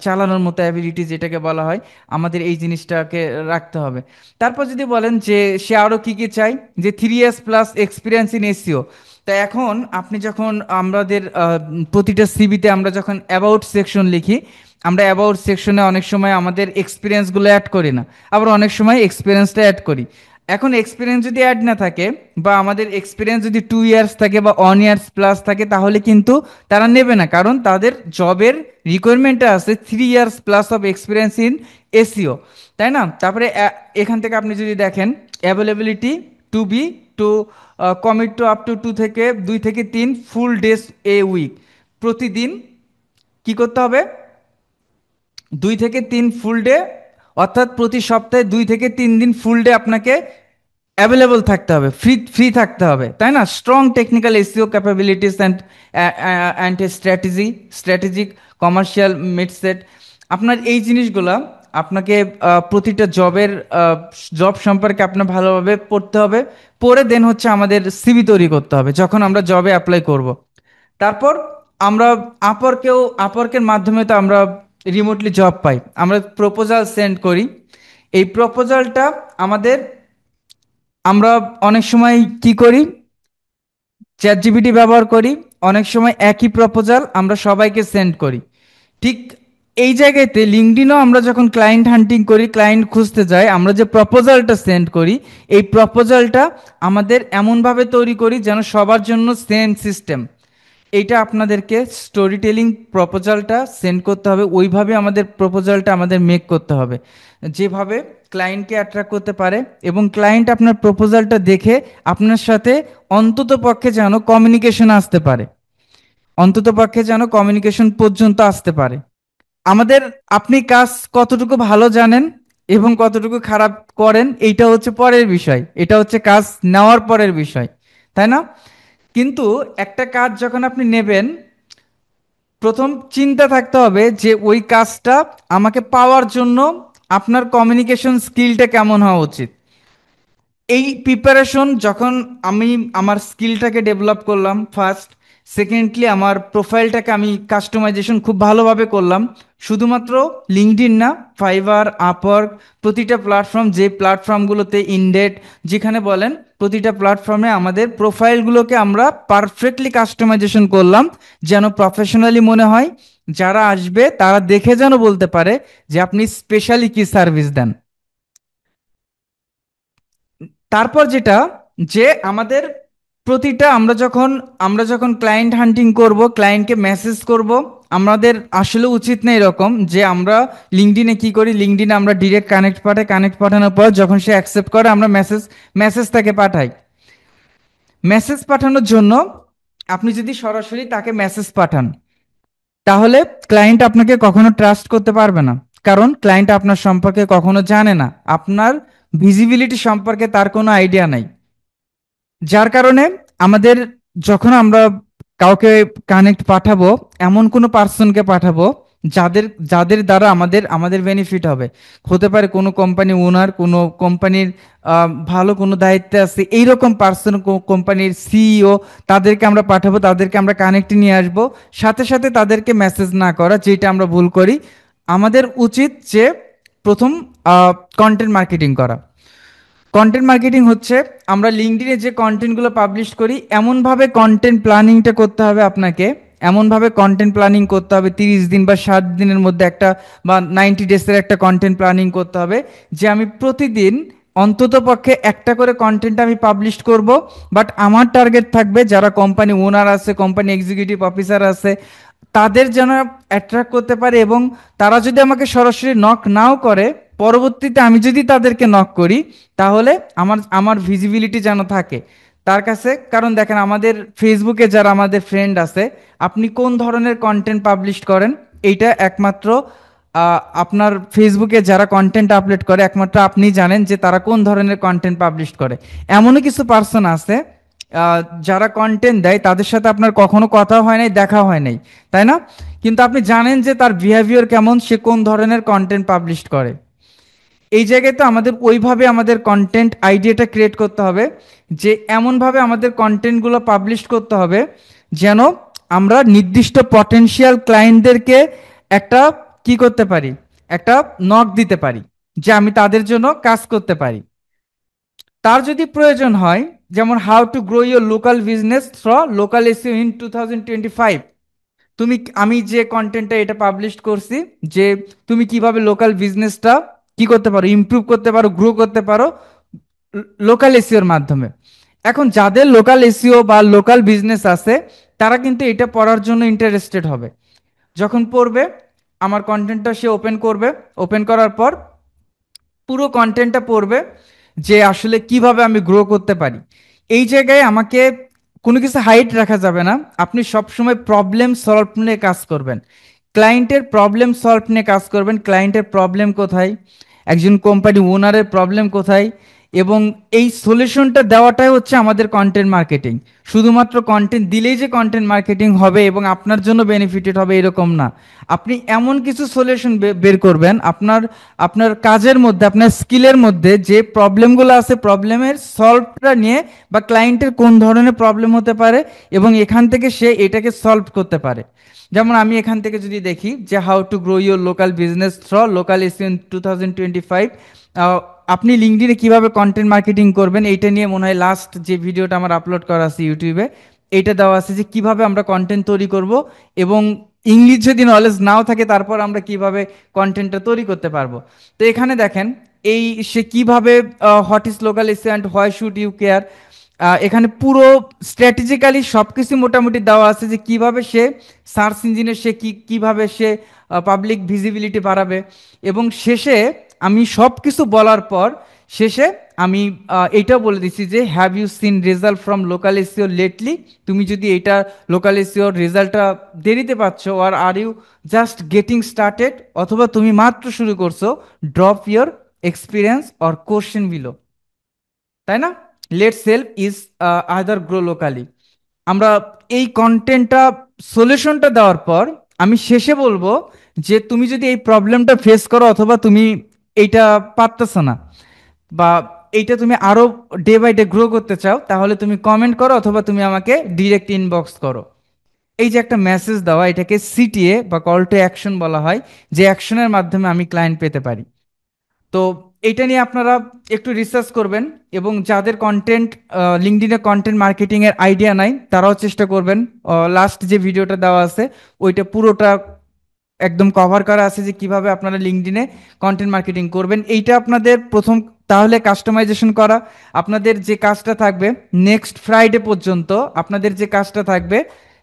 চালানোর মতো অ্যাবিলিটি যেটাকে বলা হয়, আমাদের এই জিনিসটাকে রাখতে হবে। তারপর যদি বলেন যে সে আরও কী কী চাই, যে 3 years plus experience in SEO. তা এখন আপনি যখন আমাদের প্রতিটা সিভিতে আমরা যখন অ্যাবাউট সেকশন লিখি, আমরা অ্যাবাউট সেকশনে অনেক সময় আমাদের এক্সপিরিয়েন্সগুলো অ্যাড করি না, আবার অনেক সময় এক্সপিরিয়েন্সটা অ্যাড করি। এখন এক্সপিরিয়েন্স যদি অ্যাড না থাকে বা আমাদের এক্সপিরিয়েন্স যদি 2 years থাকে বা 1 years প্লাস থাকে, তাহলে কিন্তু তারা নেবে না, কারণ তাদের জবের রিকোয়ারমেন্টটা আছে 3 years plus of experience in SEO, তাই না? তারপরে এখান থেকে আপনি যদি দেখেন availability to be to commit to up to 2 থেকে 3 ফুল ডেজ এ উইক। প্রতিদিন কি করতে হবে? 2 থেকে 3 ফুল ডে, অর্থাৎ প্রতি সপ্তাহে 2 থেকে 3 দিন ফুল ডে আপনাকে অ্যাভেলেবল থাকতে হবে, ফ্রি ফ্রি থাকতে হবে, তাই না? Strong technical SEO capabilities and strategic commercial mindset. আপনার এই জিনিসগুলা আপনাকে প্রতিটা জব সম্পর্কে আপনার ভালোভাবে পড়তে হবে। পড়ে দেন হচ্ছে আমাদের সিভি তৈরি করতে হবে যখন আমরা জবে অ্যাপ্লাই করব। তারপর আমরা আপওয়ার্কের মাধ্যমে তো আমরা রিমোটলি জব পাই। আমরা প্রপোজাল সেন্ড করি, এই প্রপোজালটা আমাদের, আমরা অনেক সময় কি করি, চ্যাট জিপিটি ব্যবহার করি, অনেক সময় একই প্রপোজাল আমরা সবাইকে সেন্ড করি। ঠিক এই জায়গাতে লিঙ্কডইনও আমরা যখন ক্লায়েন্ট হান্টিং করি, ক্লায়েন্ট খুঁজতে যাই, আমরা যে প্রপোজালটা সেন্ড করি, এই প্রপোজালটা আমাদের এমনভাবে তৈরি করি যেন সবার জন্য সেম সিস্টেম। এইটা আপনাদেরকে স্টোরি টেলিং প্রপোজালটা সেন্ড করতে হবে, ওইভাবে আমাদের প্রপোজালটা আমাদের মেক করতে হবে যেভাবে ক্লায়েন্টকে অ্যাট্রাক্ট করতে পারে এবং ক্লায়েন্ট আপনার প্রপোজালটা দেখে আপনার সাথে অন্তত পক্ষে যেন কমিউনিকেশন আসতে পারে, অন্তত পক্ষে যেন কমিউনিকেশন পর্যন্ত আসতে পারে। আমাদের, আপনি কাজ কতটুকু ভালো জানেন এবং কতটুকু খারাপ করেন এইটা হচ্ছে পরের বিষয়, এটা হচ্ছে কাজ নেওয়ার পরের বিষয়, তাই না? কিন্তু একটা কাজ যখন আপনি নেবেন, প্রথম চিন্তা থাকতে হবে যে ওই কাজটা আমাকে পাওয়ার জন্য আপনার কমিউনিকেশন স্কিলটা কেমন হওয়া উচিত। এই প্রিপারেশন যখন আমি আমার স্কিলটাকে ডেভেলপ করলাম ফার্স্ট, সেকেন্ডলি আমার প্রোফাইলটাকে আমি কাস্টমাইজেশন খুব ভালোভাবে করলাম, শুধুমাত্র লিঙ্কডইন না, ফাইবার, আপওয়ার্ক, প্রতিটা প্ল্যাটফর্ম, যে প্ল্যাটফর্মগুলোতে ইনডেট যেখানে বলেন, প্রতিটা প্ল্যাটফর্মে আমাদের প্রোফাইলগুলোকে আমরা পারফেক্টলি কাস্টমাইজেশন করলাম যেন প্রফেশনালি মনে হয়, যারা আসবে তারা দেখে যেন বলতে পারে যে আপনি স্পেশালি কি সার্ভিস দেন। তারপর যেটা, যে আমাদের প্রতিটা আমরা যখন ক্লায়েন্ট হান্টিং করব, ক্লায়েন্টকে মেসেজ করব, আমাদের আসলে উচিত না এরকম যে আমরা লিঙ্কডইনে কি করি, লিঙ্কডইনে আমরা ডিরেক্ট কানেক্ট পাঠানোর পর যখন সে অ্যাকসেপ্ট করে আমরা মেসেজ তাকে পাঠাই। মেসেজ পাঠানোর জন্য আপনি যদি সরাসরি তাকে মেসেজ পাঠান, তাহলে ক্লায়েন্ট আপনাকে কখনো ট্রাস্ট করতে পারবে না, কারণ ক্লায়েন্ট আপনার সম্পর্কে কখনো জানে না, আপনার ভিজিবিলিটি সম্পর্কে তার কোনো আইডিয়া নাই। যার কারণে আমাদের, যখন আমরা কাউকে কানেক্ট পাঠাবো, এমন কোনো পার্সনকে পাঠাবো যাদের যাদের দ্বারা আমাদের আমাদের বেনিফিট হবে। হতে পারে কোনো কোম্পানি ওনার, কোনো কোম্পানির ভালো কোনো দায়িত্বে আছে এইরকম পার্সন, কোম্পানির সিইও, তাদেরকে আমরা পাঠাবো, তাদেরকে আমরা কানেক্টে নিয়ে আসবো। সাথে সাথে তাদেরকে মেসেজ না করা, যেটা আমরা ভুল করি। আমাদের উচিত যে প্রথম কন্টেন্ট মার্কেটিং করা। কন্টেন্ট মার্কেটিং হচ্ছে আমরা লিঙ্কডইনে যে কন্টেন্টগুলো পাবলিশ করি, এমনভাবে কন্টেন্ট প্ল্যানিংটা করতে হবে আপনাকে, এমনভাবে কন্টেন্ট প্ল্যানিং করতে হবে 30 দিন বা 60 দিনের মধ্যে একটা, বা 90 ডেজের একটা কন্টেন্ট প্ল্যানিং করতে হবে, যে আমি প্রতিদিন অন্তত পক্ষে একটা করে কন্টেন্ট আমি পাবলিশ করব। বাট আমার টার্গেট থাকবে যারা কোম্পানি ওনার আছে, কোম্পানি এক্সিকিউটিভ অফিসার আছে, তাদের যেন অ্যাট্রাক্ট করতে পারে, এবং তারা যদি আমাকে সরাসরি নক নাও করে, পরবর্তীতে আমি যদি তাদেরকে নক করি, তাহলে আমার আমার ভিজিবিলিটি যেন থাকে তার কাছে। কারণ দেখেন, আমাদের ফেসবুকে যারা আমাদের ফ্রেন্ড আছে, আপনি কোন ধরনের কন্টেন্ট পাবলিশ করেন, এইটা একমাত্র আপনার ফেসবুকে যারা কন্টেন্ট আপলোড করে একমাত্র আপনি জানেন যে তারা কোন ধরনের কন্টেন্ট পাবলিশ করে। এমনও কিছু পার্সন আছে যারা কন্টেন্ট দেয়, তাদের সাথে আপনার কখনো কথা হয় নাই, দেখা হয় নাই, তাই না? কিন্তু আপনি জানেন যে তার বিহেভিয়ার কেমন, সে কোন ধরনের কন্টেন্ট পাবলিশ করে। এই জায়গায় তো আমাদের ওইভাবে আমাদের কন্টেন্ট আইডিয়াটা ক্রিয়েট করতে হবে, যে এমনভাবে আমাদের কন্টেন্টগুলো পাবলিশ করতে হবে যেন আমরা নির্দিষ্ট পটেনশিয়াল ক্লায়েন্টদেরকে একটা কি করতে পারি, একটা নক দিতে পারি, যে আমি তাদের জন্য কাজ করতে পারি। তার যদি প্রয়োজন হয়, যেমন how to grow your local business through local SEO in 2025, তুমি, আমি যে কন্টেন্টটা এটা পাবলিশ করছি, যে তুমি কিভাবে লোকাল বিজনেসটা কি করতে পারো, ইমপ্রুভ করতে পারো, গ্রো করতে পারো লোকাল এসইওর মাধ্যমে। এখন যাদের লোকাল এসইও বা লোকাল বিজনেস আছে, তারা কিন্তু এটা পড়ার জন্য ইন্টারেস্টেড হবে। যখন পড়বে, আমার কন্টেন্টটা সে ওপেন করবে, ওপেন করার পর পুরো কন্টেন্টটা পড়বে যে আসলে কিভাবে আমি গ্রো করতে পারি। এই জায়গায় আমাকে কোনো কিছু হাইট রাখা যাবে না, আপনি সবসময় প্রবলেম সলভ নিয়ে কাজ করবেন, ক্লায়েন্টের প্রবলেম সলভ নিয়ে কাজ করবেন। ক্লায়েন্টের প্রবলেম কোথায়, একজন কোম্পানি ওনারের প্রবলেম কোথায়, এবং এই সলিউশনটা দেওয়াটাই হচ্ছে আমাদের কন্টেন্ট মার্কেটিং। শুধুমাত্র কন্টেন্ট দিলেই যে কন্টেন্ট মার্কেটিং হবে এবং আপনার জন্য বেনিফিটেড হবে এরকম না। আপনি এমন কিছু সলিউশন বের করবেন আপনার আপনার কাজের মধ্যে, আপনার স্কিলের মধ্যে যে প্রবলেমগুলো আছে, প্রবলেমের সলভটা নিয়ে, বা ক্লায়েন্টের কোন ধরনের প্রবলেম হতে পারে এবং এখান থেকে সে এটাকে সলভ করতে পারে। যেমন আমি এখান থেকে যদি দেখি যে how to grow your local business through local SEO in 2025, আপনি লিঙ্কডইনে কিভাবে কন্টেন্ট মার্কেটিং করবেন, এইটা নিয়ে মনে হয় লাস্ট যে ভিডিওটা আমার আপলোড করা আছে ইউটিউবে, এইটা দেওয়া আছে যে কিভাবে আমরা কন্টেন্ট তৈরি করব, এবং ইংলিশ যদি নলেজ নাও থাকে তারপর আমরা কিভাবে কন্টেন্টটা তৈরি করতে পারবো। তো এখানে দেখেন এই সে কিভাবে what is local SEO and why should you care, এখানে পুরো স্ট্র্যাটেজিক্যালি সব কিছু মোটামুটি দেওয়া আছে যে কিভাবে সে সার্চ ইঞ্জিনে সে কিভাবে সে পাবলিক ভিজিবিলিটি বাড়াবে। এবং শেষে আমি সব কিছু বলার পর শেষে আমি এইটাও বলে দিচ্ছি যে have you seen result from local SEO lately, তুমি যদি এইটা লোকাল এসইওর রেজাল্টটা দেরিতে পাচ্ছ, আর are you just getting started, অথবা তুমি মাত্র শুরু করছো, drop your experience or question below, তাই না? Let's help each other grow locally. আমরা এই কন্টেন্টটা সলিউশনটা দেওয়ার পর আমি শেষে বলবো যে তুমি যদি এই প্রবলেমটা ফেস করো, অথবা তুমি এইটা পারতেছো না, বা এইটা তুমি আরো ডে বাই ডে গ্রো করতে চাও, তাহলে তুমি কমেন্ট করো অথবা তুমি আমাকে ডিরেক্ট ইনবক্স করো। এই যে একটা মেসেজ দেওয়া, এটাকে সিটিএ বা কল টু অ্যাকশন বলা হয়, যে অ্যাকশনের মাধ্যমে আমি ক্লায়েন্ট পেতে পারি। তো এটা নিয়ে আপনারা একটু রিসার্চ করবেন, এবং যাদের কন্টেন্ট লিঙ্কডইনে কন্টেন্ট মার্কেটিং এর আইডিয়া নাই তারাও চেষ্টা করবেন। লাস্ট যে ভিডিওটা দেওয়া আছে ওইটা পুরোটা একদম কভার করা আছে যে কিভাবে আপনারা লিঙ্কডইনে কন্টেন্ট মার্কেটিং করবেন। এইটা আপনাদের প্রথম, তাহলে কাস্টমাইজেশন করা, আপনাদের যে কাজটা থাকবে নেক্সট ফ্রাইডে পর্যন্ত, আপনাদের যে কাজটা থাকবে,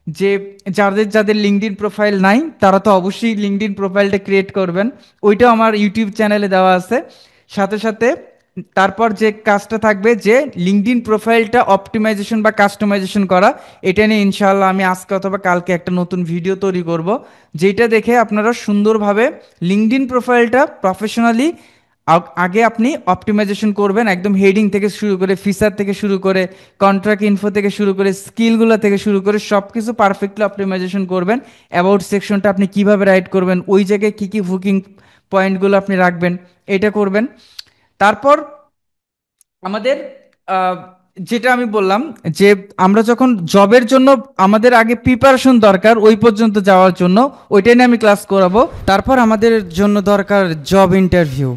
যে যাদের যাদের লিঙ্কডইন প্রোফাইল নাই তারা তো অবশ্যই লিঙ্কডইন প্রোফাইলটা ক্রিয়েট করবেন, ওইটাও আমার ইউটিউব চ্যানেলে দেওয়া আছে। সাথে সাথে তারপর যে কাজটা থাকবে যে লিঙ্কডইন প্রোফাইলটা অপটিমাইজেশন বা কাস্টমাইজেশন করা, এটা নিয়ে ইনশাআল্লাহ আমি আজকে অথবা কালকে একটা নতুন ভিডিও তৈরি করব, যেটা দেখে আপনারা সুন্দরভাবে লিঙ্কডইন প্রোফাইলটা প্রফেশনালি আগে আপনি অপটিমাইজেশন করবেন, একদম হেডিং থেকে শুরু করে, ফিচার থেকে শুরু করে, কন্ট্রাক্ট ইনফো থেকে শুরু করে, স্কিলগুলো থেকে শুরু করে সব কিছু পারফেক্টলি অপটিমাইজেশন করবেন। অ্যাবাউট সেকশনটা আপনি কিভাবে রাইট করবেন, ওই জায়গায় কী কী বুকিং পয়েন্টগুলো আপনি রাখবেন, এটা করবেন। তারপর আমাদের আহ, যেটা আমি বললাম যে আমরা যখন জবের জন্য আমাদের আগে প্রিপারেশন দরকার ওই পর্যন্ত যাওয়ার জন্য, ওইটাই নিয়ে আমি ক্লাস করাবো। তারপর আমাদের জন্য দরকার জব ইন্টারভিউ,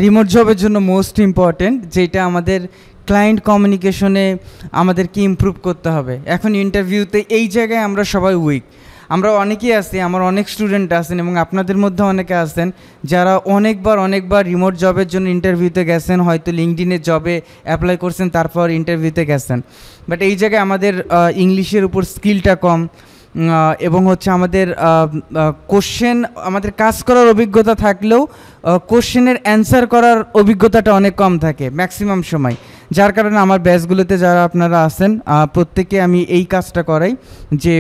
রিমোট জবের জন্য মোস্ট ইম্পর্টেন্ট, যেটা আমাদের ক্লায়েন্ট কমিউনিকেশনে আমাদেরকে ইমপ্রুভ করতে হবে। এখন ইন্টারভিউতে এই জায়গায় আমরা সবাই উইক, আমরা অনেকেই আছি, আমার অনেক স্টুডেন্ট আছেন এবং আপনাদের মধ্যে অনেকে আছেন যারা অনেকবার রিমোট জবের জন্য ইন্টারভিউতে গেছেন, হয়তো লিঙ্কডইনে জবে অ্যাপ্লাই করছেন তারপর ইন্টারভিউতে গেছেন, বাট এই জায়গায় আমাদের ইংলিশের উপর স্কিলটা কম, এবং হচ্ছে আমাদের কোশ্চেন, আমাদের কাজ করার অভিজ্ঞতা থাকলেও কোশ্চেনের অ্যান্সার করার অভিজ্ঞতাটা অনেক কম থাকে ম্যাক্সিমাম সময়, যার কারণে আমার ব্যাচগুলোতে যারা আপনারা আছেন প্রত্যেকে আমি এই কাজটা করাই যে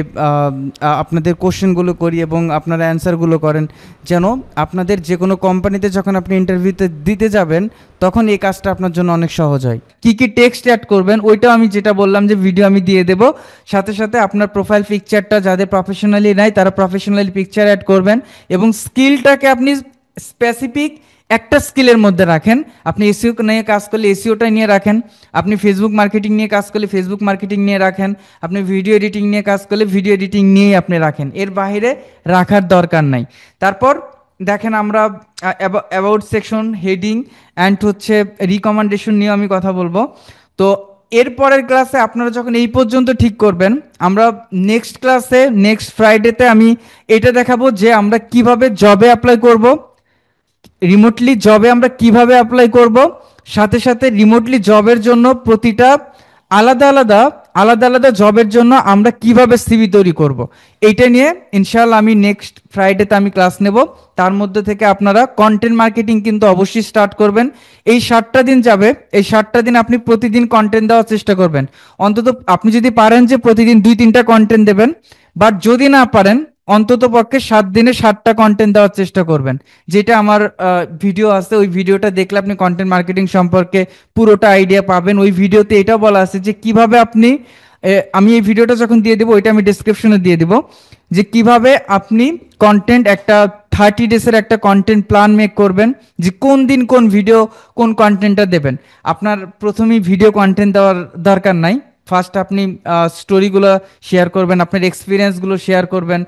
আপনাদের কোশ্চেনগুলো করি এবং আপনারা অ্যান্সারগুলো করেন, যেন আপনাদের যে কোনো কোম্পানিতে যখন আপনি ইন্টারভিউতে দিতে যাবেন তখন এই কাজটা আপনার জন্য অনেক সহজ হয়। কী কী টেক্সট অ্যাড করবেন ওইটাও আমি যেটা বললাম যে ভিডিও আমি দিয়ে দেবো, সাথে সাথে আপনার প্রোফাইল পিকচারটা যাদের প্রফেশনালি নাই তারা প্রফেশনালি পিকচার অ্যাড করবেন এবং স্কিলটাকে আপনি স্পেসিফিক একটা স্কিলের মধ্যে রাখেন। আপনি এসইও নিয়ে কাজ করলে এসইওটা নিয়ে রাখেন, আপনি ফেসবুক মার্কেটিং নিয়ে কাজ করলে ফেসবুক মার্কেটিং নিয়ে রাখেন, আপনি ভিডিও এডিটিং নিয়ে কাজ করলে ভিডিও এডিটিং নিয়েই আপনি রাখেন, এর বাইরে রাখার দরকার নাই। তারপর দেখেন আমরা অ্যাবাউট সেকশন, হেডিং অ্যান্ড হচ্ছে রিকমেন্ডেশন নিয়ে আমি কথা বলবো। তো এরপরের ক্লাসে আপনারা যখন এই পর্যন্ত ঠিক করবেন, আমরা নেক্সট ক্লাসে নেক্সট ফ্রাইডেতে আমি এটা দেখাবো যে আমরা কিভাবে জবে অ্যাপ্লাই করব, রিমোটলি জবে আমরা কিভাবে অ্যাপ্লাই করব, সাথে সাথে রিমোটলি জবের জন্য প্রতিটা আলাদা আলাদা আলাদা আলাদা জবের জন্য আমরা কিভাবে সিভি তৈরি করব, এইটা নিয়ে ইনশাআল্লাহ আমি নেক্সট ফ্রাইডেতে আমি ক্লাস নেব। তার মধ্যে থেকে আপনারা কন্টেন্ট মার্কেটিং কিন্তু অবশ্যই স্টার্ট করবেন। এই 7টা দিন যাবে, এই 7টা দিন আপনি প্রতিদিন কন্টেন্ট দেওয়ার চেষ্টা করবেন। অন্তত আপনি যদি পারেন যে প্রতিদিন 2-3টা কন্টেন্ট দেবেন, বাট যদি না পারেন অন্তত পক্ষে 7 দিনে 7টা কন্টেন্ট দেওয়ার চেষ্টা করবেন। যেটা আমার ভিডিও আছে, ওই ভিডিওটা দেখলে আপনি কন্টেন্ট মার্কেটিং সম্পর্কে পুরোটা আইডিয়া পাবেন। ওই ভিডিওতে এটাও বলা আছে যে কিভাবে আপনি, আমি এই ভিডিওটা যখন দিয়ে দেবো ওইটা আমি ডিসক্রিপশনে দিয়ে দেবো, যে কিভাবে আপনি কন্টেন্ট একটা 30 ডেজের একটা কন্টেন্ট প্ল্যান মেক করবেন, যে কোন দিন কোন ভিডিও কোন কন্টেন্টটা দেবেন। আপনার প্রথমেই ভিডিও কন্টেন্ট দেওয়ার দরকার নাই, ফার্স্ট আপনি স্টোরিগুলো শেয়ার করবেন, আপনার এক্সপিরিয়েন্সগুলো শেয়ার করবেন,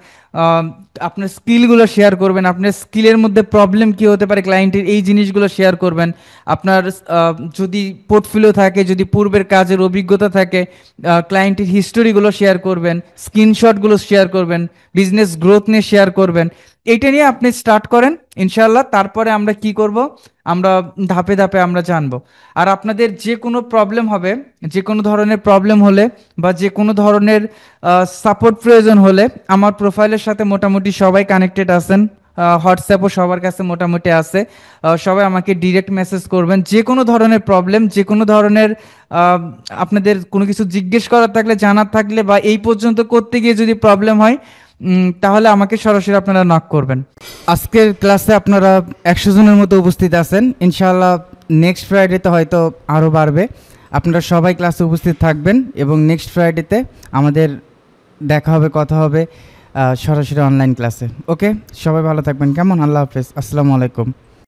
আপনার স্কিলগুলো শেয়ার করবেন, আপনার স্কিলের মধ্যে প্রবলেম কী হতে পারে ক্লায়েন্টের এই জিনিসগুলো শেয়ার করবেন। আপনার যদি পোর্টফোলিও থাকে, যদি পূর্বের কাজের অভিজ্ঞতা থাকে, ক্লায়েন্টের হিস্টোরিগুলো শেয়ার করবেন, স্ক্রিনশটগুলো শেয়ার করবেন, বিজনেস গ্রোথ নিয়ে শেয়ার করবেন। এইটা নিয়ে আপনি স্টার্ট করেন ইনশাআল্লাহ। তারপরে আমরা কি করব, আমরা ধাপে ধাপে আমরা জানবো। আর আপনাদের যে কোনো প্রবলেম হবে, যে কোনো ধরনের প্রবলেম হলে বা যে কোনো ধরনের সাপোর্ট প্রয়োজন হলে আমার প্রোফাইলের সাথে মোটামুটি সবাই কানেক্টেড আছেন, হোয়াটসঅ্যাপও সবার কাছে মোটামুটি আছে। সবাই আমাকে ডিরেক্ট মেসেজ করবেন, যে কোনো ধরনের প্রবলেম, যে কোনো ধরনের আপনাদের কোনো কিছু জিজ্ঞেস করার থাকলে, জানার থাকলে, বা এই পর্যন্ত করতে গিয়ে যদি প্রবলেম হয় তাহলে আমাকে সরাসরি আপনারা নক করবেন। আজকের ক্লাসে আপনারা 100 জনের মতো উপস্থিত আছেন। ইনশাআল্লাহ নেক্সট ফ্রাইডেতে হয়তো আরও বাড়বে। আপনারা সবাই ক্লাসে উপস্থিত থাকবেন এবং নেক্সট ফ্রাইডেতে আমাদের দেখা হবে, কথা হবে সরাসরি অনলাইন ক্লাসে। ওকে, সবাই ভালো থাকবেন। কেমন? আল্লাহ হাফেজ, আসসালামু আলাইকুম।